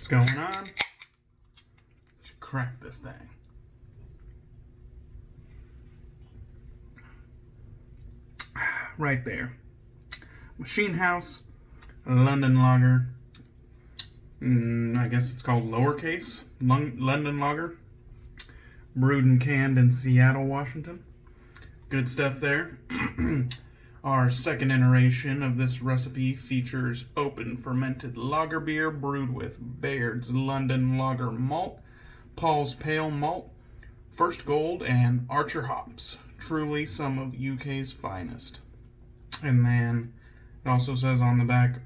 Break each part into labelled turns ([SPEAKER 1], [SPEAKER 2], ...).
[SPEAKER 1] What's going on? Let's crack this thing. Right there. Machine House, London Lager. I guess it's called lowercase. London Lager. Brewed and canned in Seattle, Washington. Good stuff there. Our second iteration of this recipe features open fermented lager beer brewed with Baird's London Lager malt, Paul's Pale malt, First Gold, and Archer hops. Truly some of UK's finest. And then it also says on the back,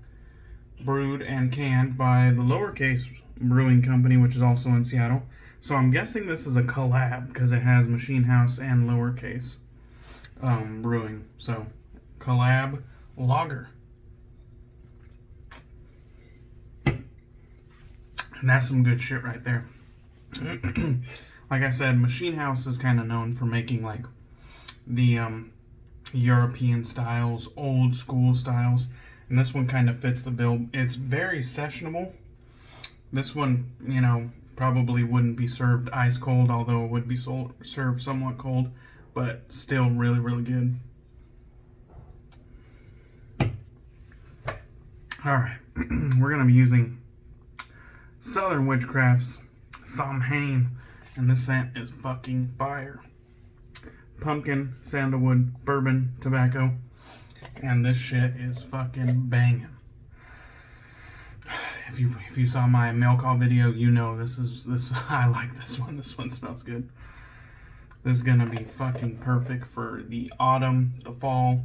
[SPEAKER 1] brewed and canned by the Lowercase Brewing Company, which is also in Seattle. So I'm guessing this is a collab because it has Machine House and Lowercase Brewing. So collab lager. And that's some good shit right there. Like I said, Machine House is kind of known for making like the European styles, old school styles. And this one kind of fits the bill. It's very sessionable. This one, you know, probably wouldn't be served ice cold, although it would be served somewhat cold, but still really, really good. Alright, we're going to be using Southern Witchcrafts Samhain, and this scent is fucking fire. Pumpkin, sandalwood, bourbon, tobacco, and this shit is fucking banging. If you saw my mail call video, you know this. I like this one. This one smells good. This is gonna be fucking perfect for the autumn, the fall,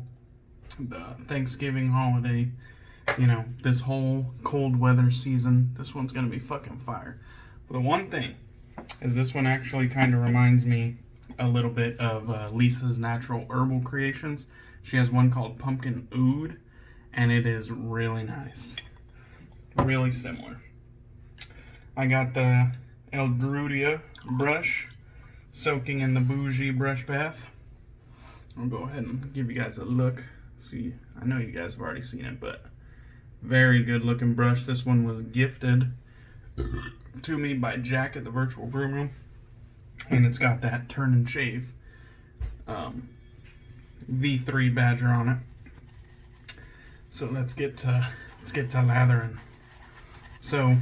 [SPEAKER 1] the Thanksgiving holiday. You know, this whole cold weather season. This one's gonna be fucking fire. But the one thing is this one actually kind of reminds me a little bit of Lisa's Natural Herbal Creations. She has one called Pumpkin Oud, and it is really nice. Really similar. I got the El Druida brush soaking in the bougie brush bath. I'll go ahead and give you guys a look. See, I know you guys have already seen it, but very good looking brush. This one was gifted to me by Jack at the Virtual Brew Room. And it's got that turn and shave V3 badger on it. So let's get to lathering. So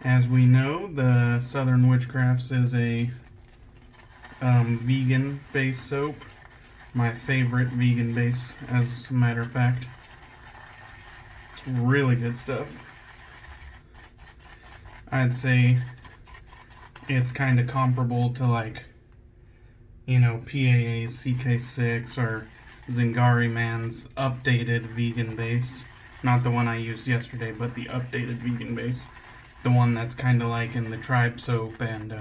[SPEAKER 1] as we know, the Southern Witchcrafts is a vegan based soap. My favorite vegan base, as a matter of fact. Really good stuff. I'd say it's kind of comparable to, like, you know, PAA's CK6 or Zingari Man's updated vegan base. Not the one I used yesterday, but the updated vegan base. The one that's kind of like in the Tribe soap, and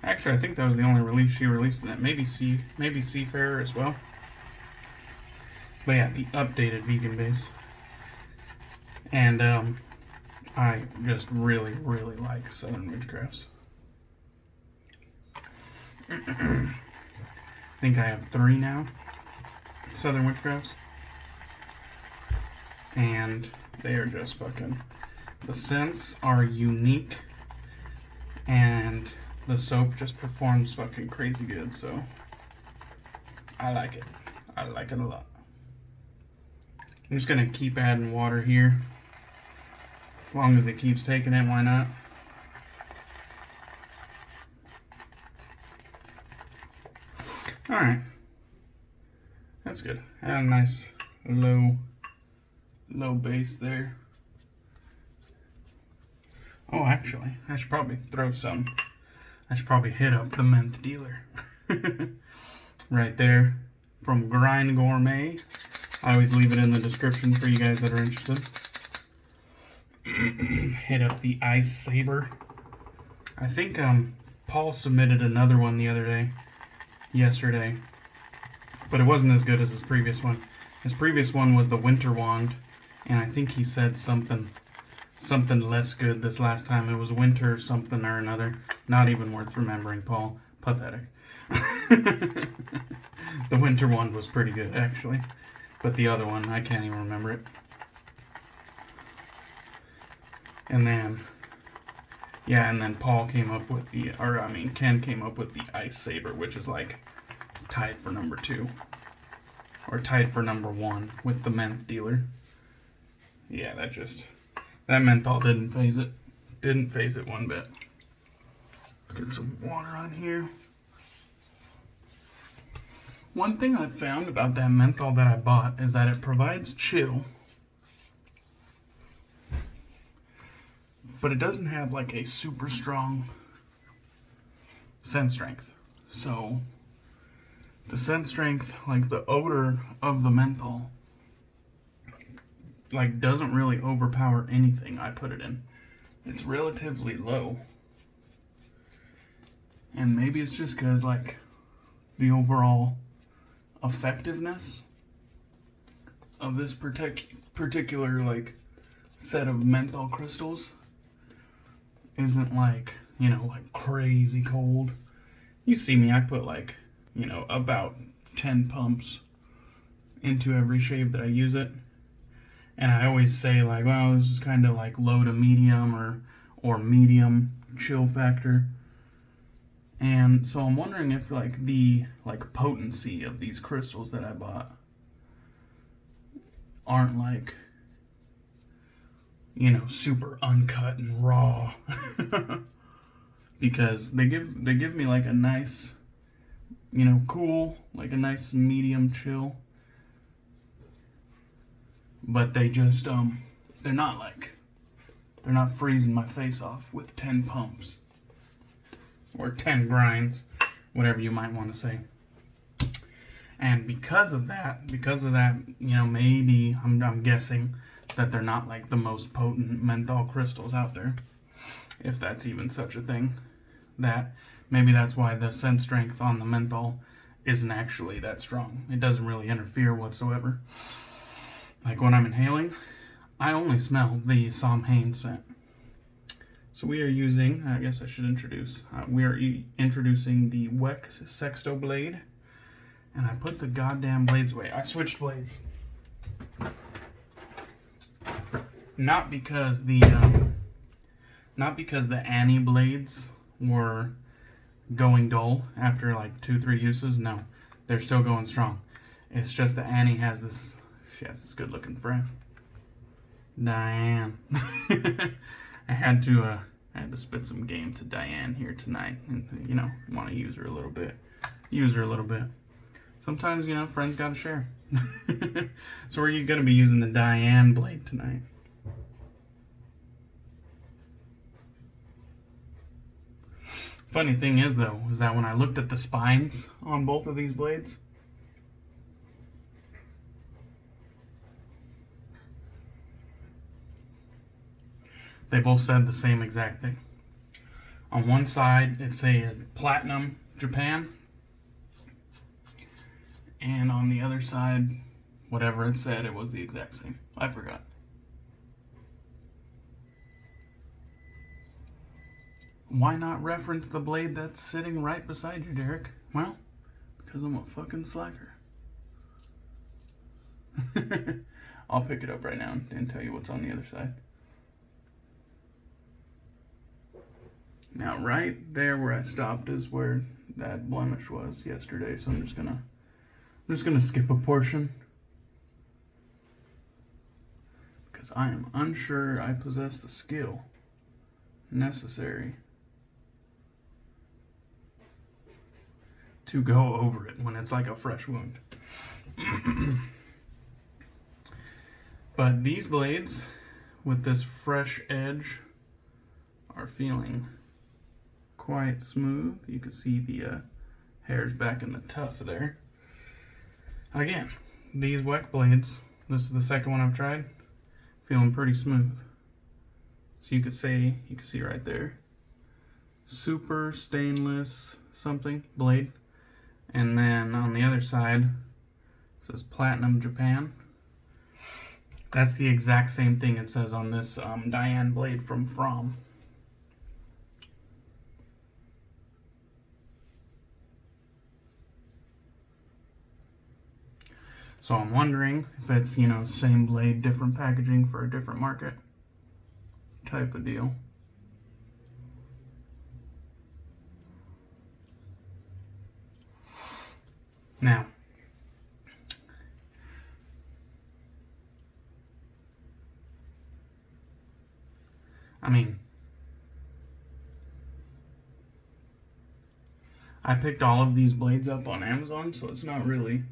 [SPEAKER 1] actually I think that was the only release she released in it. Maybe Seafarer as well. But yeah, the updated vegan base. And I just really, really like Southern Witchcrafts. I think I have 3 now, Southern Witchcrafts, and they are just fucking, the scents are unique, and the soap just performs fucking crazy good, so I like it. I like it a lot. I'm just gonna keep adding water here, as long as it keeps taking it, why not? Alright, that's good. And a nice low base there. Oh, actually, I should probably hit up the Menth dealer. Right there, from Grind Gourmet. I always leave it in the description for you guys that are interested. Hit up the Ice Saber. I think Paul submitted another one yesterday, but it wasn't as good as his previous one. His previous one was the Winter Wand, and I think he said something less good this last time. It was Winter something or another. Not even worth remembering, Paul. Pathetic. The Winter Wand was pretty good, actually, but the other one, I can't even remember it. And then, yeah, and then Paul came up with Ken came up with the Ice Saber, which is like tied for number 2. Or tied for number 1 with the Menth dealer. Yeah, that menthol didn't phase it. Didn't phase it one bit. Let's get some water on here. One thing I've found about that menthol that I bought is that it provides chill, but it doesn't have like a super strong scent strength. So the scent strength, like the odor of the menthol, like doesn't really overpower anything I put it in. It's relatively low. And maybe it's just because like the overall effectiveness of this particular like set of menthol crystals isn't like, you know, like crazy cold. You see me, I put like, you know, about 10 pumps into every shave that I use it. And I always say like, well, this is kind of like low to medium or medium chill factor. And so I'm wondering if like the like potency of these crystals that I bought aren't like, you know, super uncut and raw. Because they give me like a nice, you know, cool, like a nice medium chill. But they just they're not freezing my face off with 10 pumps. Or 10 grinds, whatever you might want to say. And because of that, you know, maybe I'm guessing that they're not like the most potent menthol crystals out there, if that's even such a thing. That maybe that's why the scent strength on the menthol isn't actually that strong. It doesn't really interfere whatsoever. Like when I'm inhaling, I only smell the Samhain scent. So we are using, I guess I should introduce, we are introducing the Weck Sextoblade, and I put the goddamn blades away. I switched blades. Not because the Annie blades were going dull after like 2-3 uses. No, they're still going strong. It's just that Annie has this, she has this good looking friend, Diane. I had to spit some game to Diane here tonight, and you know, want to use her a little bit. Sometimes, you know, friends gotta share. So we're gonna be using the Diane blade tonight. Funny thing is though, is that when I looked at the spines on both of these blades, they both said the same exact thing. On one side, it's a Platinum Japan. And on the other side, whatever it said, it was the exact same. I forgot. Why not reference the blade that's sitting right beside you, Derek? Well, because I'm a fucking slacker. I'll pick it up right now and tell you what's on the other side. Now, right there where I stopped is where that blemish was yesterday, so I'm just gonna skip a portion because I am unsure I possess the skill necessary to go over it when it's like a fresh wound. But these blades with this fresh edge are feeling quite smooth. You can see the hairs back in the tuft there. Again, these Weck blades, this is the second one I've tried, feeling pretty smooth. So you could see right there, super stainless something blade. And then on the other side, it says Platinum Japan. That's the exact same thing it says on this Diane blade from From. So I'm wondering if it's, you know, same blade, different packaging for a different market. type of deal. Now, I mean, I picked all of these blades up on Amazon, so it's not really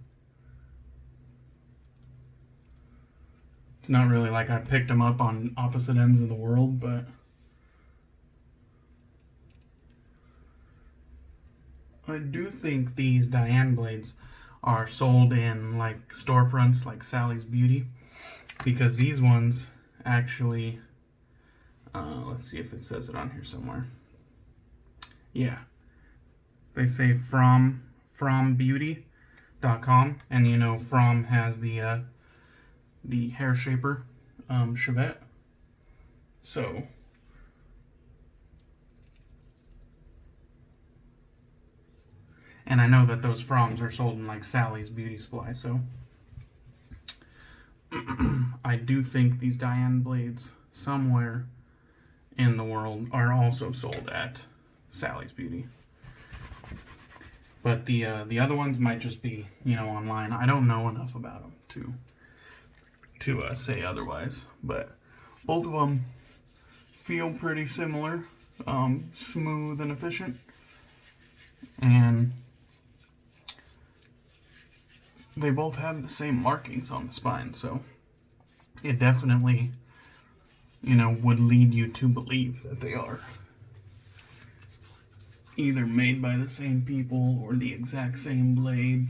[SPEAKER 1] like I picked them up on opposite ends of the world, but I do think these Diane blades are sold in like storefronts like Sally's Beauty, because these ones actually, let's see if it says it on here somewhere. Yeah, they say from beauty.com, and you know From has the hair shaper Chevette. So and I know that those Froms are sold in like Sally's Beauty Supply, so I do think these Diane blades somewhere in the world are also sold at Sally's Beauty. But the other ones might just be, you know, online. I don't know enough about them to say otherwise. But both of them feel pretty similar, smooth and efficient, and they both have the same markings on the spine, so it definitely, you know, would lead you to believe that they are either made by the same people or the exact same blade.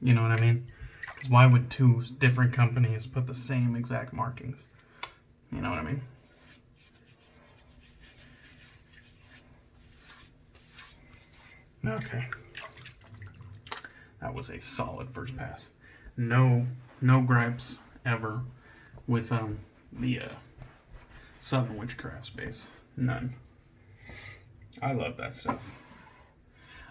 [SPEAKER 1] You know what I mean? Because why would two different companies put the same exact markings? You know what I mean? Okay. That was a solid first pass. No gripes ever with the Southern Witchcrafts base. None. I love that stuff.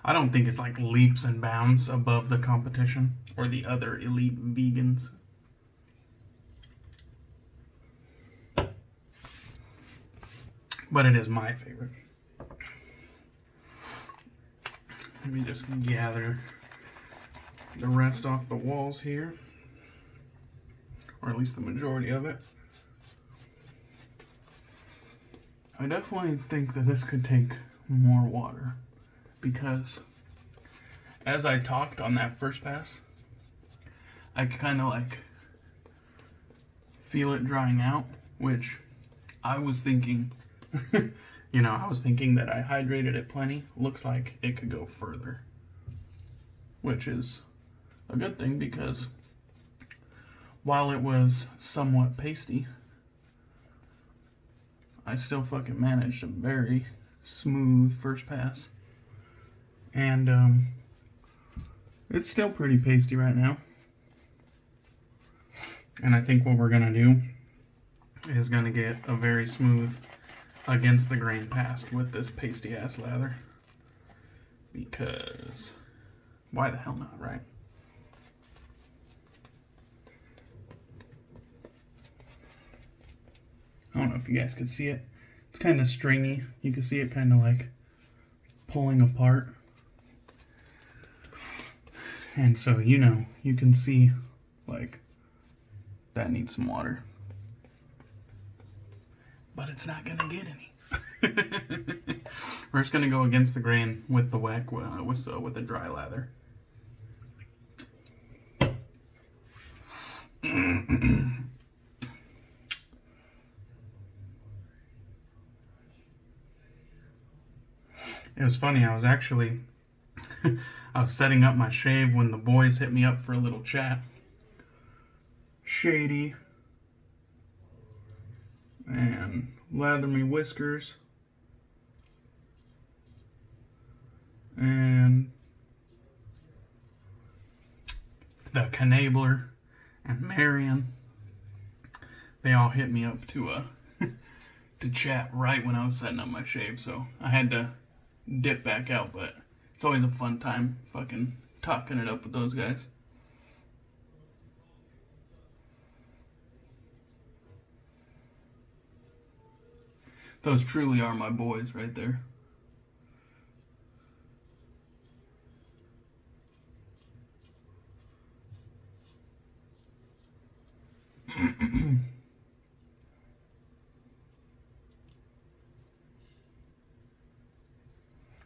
[SPEAKER 1] I don't think it's like leaps and bounds above the competition or the other elite vegans. But it is my favorite. Let me just gather the rest off the walls here, or at least the majority of it. I definitely think that this could take more water, because as I talked on that first pass, I kind of like feel it drying out, which I was thinking, you know, I was thinking that I hydrated it plenty. Looks like it could go further, which is a good thing, because while it was somewhat pasty, I still fucking managed a very smooth first pass. And it's still pretty pasty right now. And I think what we're gonna do is gonna get a very smooth against the grain pass with this pasty ass lather. Because why the hell not, right? I don't know if you guys could see it. It's kind of stringy. You can see it kind of like pulling apart. And so, you know, you can see like that needs some water. But it's not going to get any. We're just going to go against the grain with the Weck, with a dry lather. It was funny, I was actually, I was setting up my shave when the boys hit me up for a little chat. Shady and LatherMeWhiskers and the Canabler and Marion. They all hit me up to chat right when I was setting up my shave, so I had to dip back out, but it's always a fun time fucking talking it up with those guys. Those truly are my boys right there.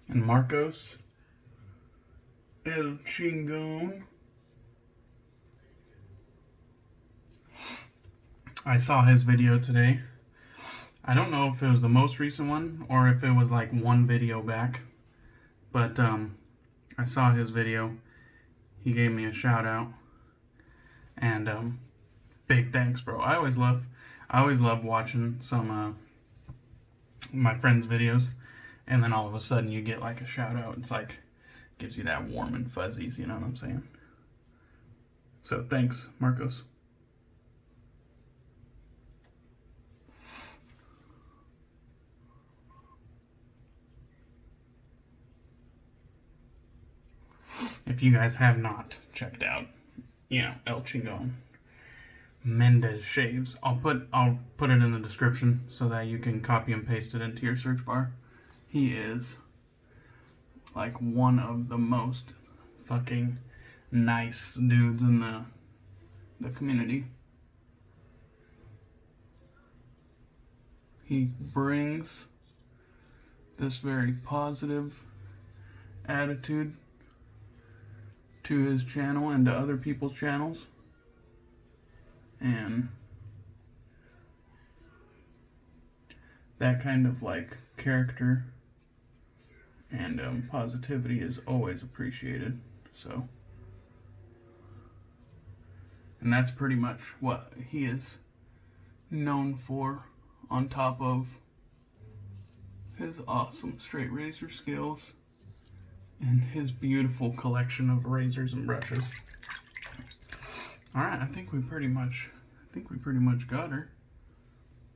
[SPEAKER 1] And Marcos El Chingon. I saw his video today. I don't know if it was the most recent one or if it was like one video back, but I saw his video. He gave me a shout out, and big thanks, bro. I always love watching some my friends' videos, and then all of a sudden you get like a shout out. It's like gives you that warm and fuzzies, you know what I'm saying? So thanks, Marcos. If you guys have not checked out, you know, El Chingon Mendez Shaves, I'll put it in the description so that you can copy and paste it into your search bar. He is like one of the most fucking nice dudes in the community. He brings this very positive attitude to his channel and to other people's channels, and that kind of like character and positivity is always appreciated. So, and that's pretty much what he is known for, on top of his awesome straight razor skills and his beautiful collection of razors and brushes. All right, I think we pretty much got her.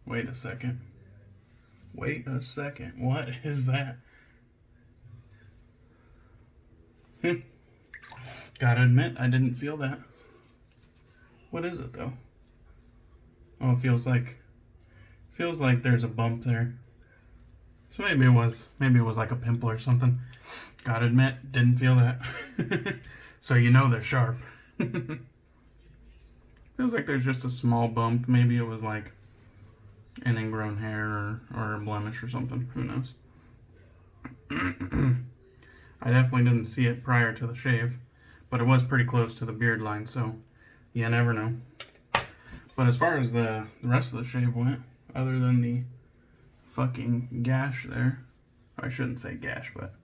[SPEAKER 1] Wait a second. What is that? Gotta admit, I didn't feel that. What is it though? Oh, it feels like there's a bump there. So maybe it was like a pimple or something. Gotta admit, didn't feel that. So you know they're sharp. Feels like there's just a small bump. Maybe it was like an ingrown hair or a blemish or something. Who knows? I definitely didn't see it prior to the shave, but it was pretty close to the beard line, so you never know. But as far as the rest of the shave went, other than the fucking gash there, I shouldn't say gash, but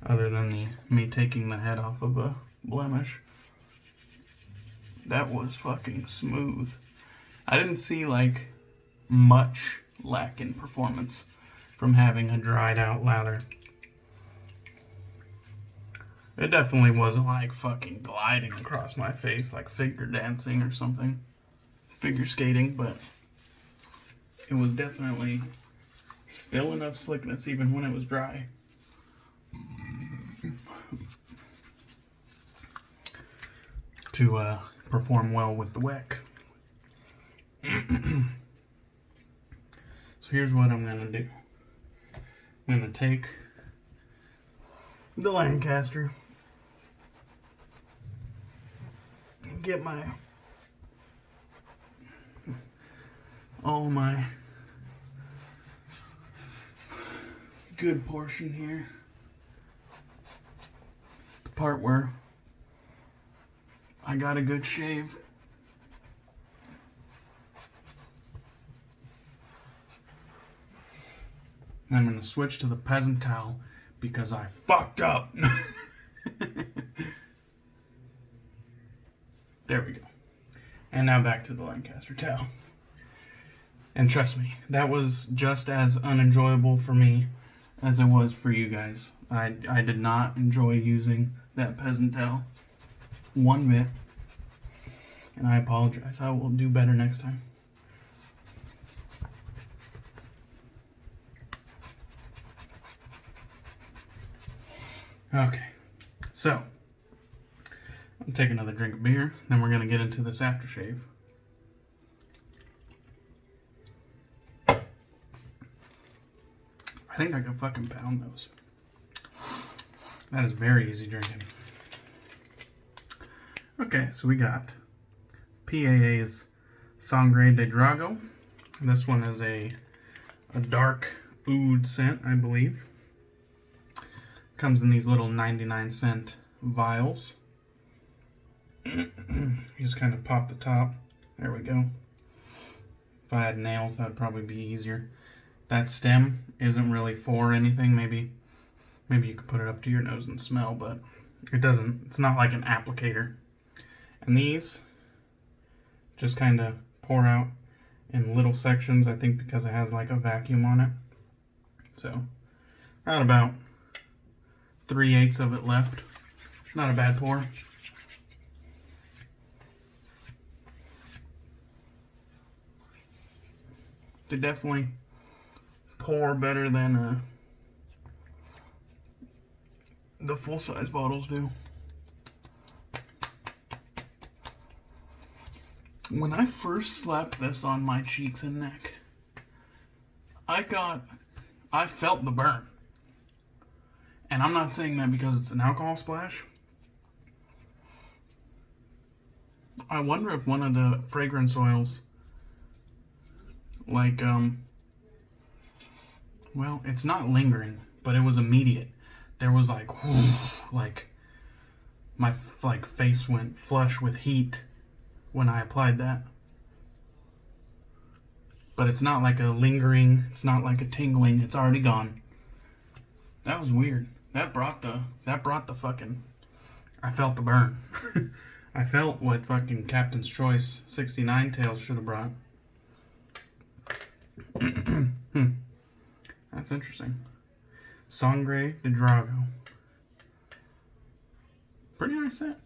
[SPEAKER 1] other than me taking the head off of a blemish, that was fucking smooth. I didn't see like much lack in performance from having a dried out lather. It definitely wasn't like fucking gliding across my face like figure dancing or something, figure skating, but it was definitely still enough slickness even when it was dry to perform well with the Weck. So here's what I'm gonna do. I'm gonna take the Lancaster, get all my good portion here, the part where I got a good shave. And I'm going to switch to the peasant towel because I fucked up. There we go. And now back to the Lancaster towel. And trust me, that was just as unenjoyable for me as it was for you guys. I did not enjoy using that peasant towel one bit. And I apologize. I will do better next time. Okay, so I'll take another drink of beer, then we're going to get into this aftershave. I think I could fucking pound those. That is very easy drinking. Okay, so we got PAA's Sangre De Drago. This one is a dark oud scent, I believe. Comes in these little 99-cent vials. You just kind of pop the top. There we go. If I had nails, that would probably be easier. That stem isn't really for anything. Maybe you could put it up to your nose and smell, but it doesn't. It's not like an applicator. And these just kind of pour out in little sections, I think because it has like a vacuum on it. So, got about 3/8 of it left. Not a bad pour. They definitely pour better than the full-size bottles do. When I first slapped this on my cheeks and neck, I felt the burn. And I'm not saying that because it's an alcohol splash. I wonder if one of the fragrance oils, like, well, it's not lingering, but it was immediate. There was like, whoo, like, my face went flush with heat when I applied that. But it's not like a lingering, it's not like a tingling, it's already gone. That was weird. That brought the fucking, I felt the burn. I felt what fucking Captain's Choice 69 tails should have brought. That's interesting. Sangre De Drago. Pretty nice scent.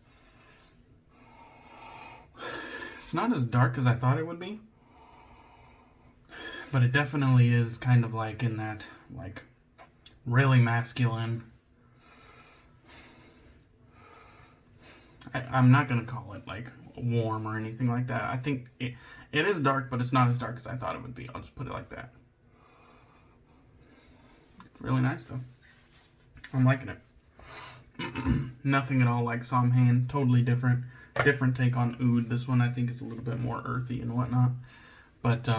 [SPEAKER 1] It's not as dark as I thought it would be, but it definitely is kind of like in that, like, really masculine. I'm not going to call it, like, warm or anything like that. I think it is dark, but it's not as dark as I thought it would be. I'll just put it like that. It's really nice, though. I'm liking it. Nothing at all like Samhain. Totally different. Different take on oud. This one I think is a little bit more earthy and whatnot. But,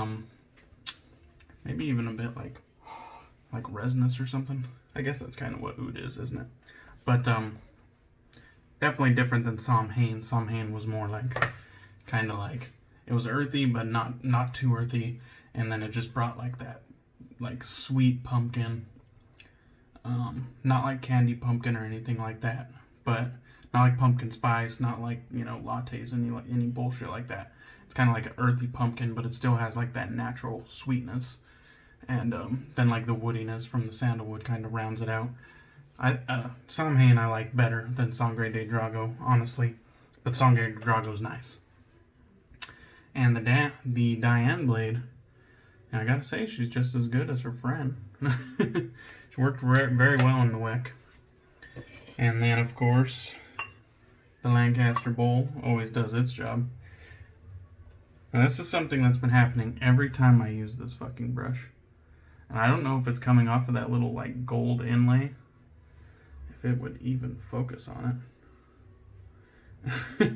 [SPEAKER 1] maybe even a bit like resinous or something. I guess that's kind of what oud is, isn't it? But, definitely different than Samhain. Samhain was more like, kind of like, it was earthy, but not too earthy. And then it just brought like that, like sweet pumpkin. Not like candy pumpkin or anything like that. But not like pumpkin spice, not like, you know, lattes, any bullshit like that. It's kind of like an earthy pumpkin, but it still has like that natural sweetness. And then like the woodiness from the sandalwood kind of rounds it out. Samhain I like better than Sangre De Drago, honestly. But Sangre De Drago's nice. And the Diane blade, I gotta say, she's just as good as her friend. She worked very well in the Weck. And then, of course, the Lancaster bowl always does its job. Now, this is something that's been happening every time I use this fucking brush. And I don't know if it's coming off of that little, like, gold inlay. If it would even focus on it.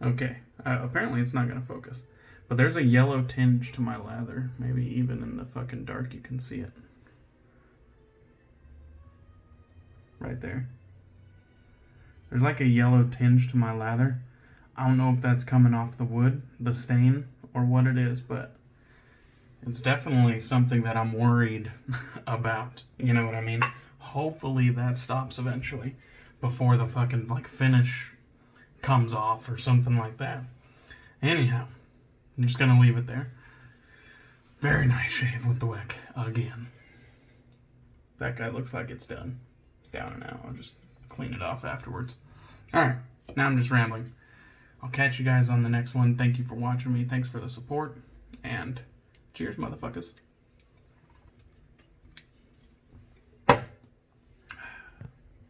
[SPEAKER 1] Okay. Apparently it's not going to focus. But there's a yellow tinge to my lather. Maybe even in the fucking dark you can see it. Right there. There's like a yellow tinge to my lather. I don't know if that's coming off the wood, the stain, or what it is, but it's definitely something that I'm worried about. You know what I mean? Hopefully that stops eventually before the fucking like finish comes off or something like that. Anyhow, I'm just gonna leave it there. Very nice shave with the Weck again. That guy looks like it's done. Down and out. I'll just clean it off afterwards. Alright, now I'm just rambling. I'll catch you guys on the next one. Thank you for watching me. Thanks for the support. And cheers, motherfuckers.